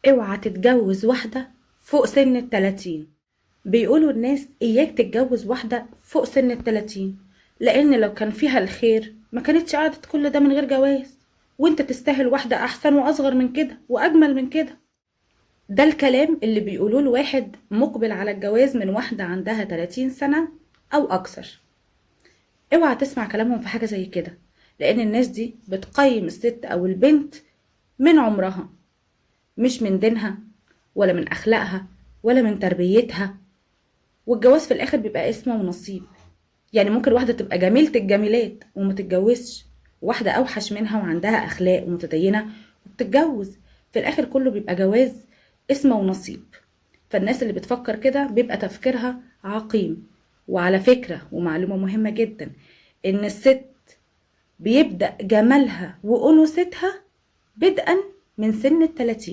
اوعى تتجوز واحدة فوق سن ال30. بيقولوا الناس اياك تتجوز واحدة فوق سن ال30، لان لو كان فيها الخير ما كانتش قعدت كل ده من غير جواز، وانت تستاهل واحدة احسن واصغر من كده واجمل من كده. ده الكلام اللي بيقولوه الواحد مقبل على الجواز من واحدة عندها 30 سنة او اكثر. اوعى تسمع كلامهم في حاجة زي كده، لان الناس دي بتقيم الست او البنت من عمرها، مش من دينها ولا من اخلاقها ولا من تربيتها. والجواز في الاخر بيبقى اسمه ونصيب. يعني ممكن واحدة تبقى جميلة الجميلات وما تتجوزش، واحدة اوحش منها وعندها اخلاق ومتدينة وبتتجوز. في الاخر كله بيبقى جواز اسمه ونصيب. فالناس اللي بتفكر كده بيبقى تفكيرها عقيم. وعلى فكرة ومعلومة مهمة جدا، ان الست بيبدأ جمالها وأنوثتها بدءا من سن ال30.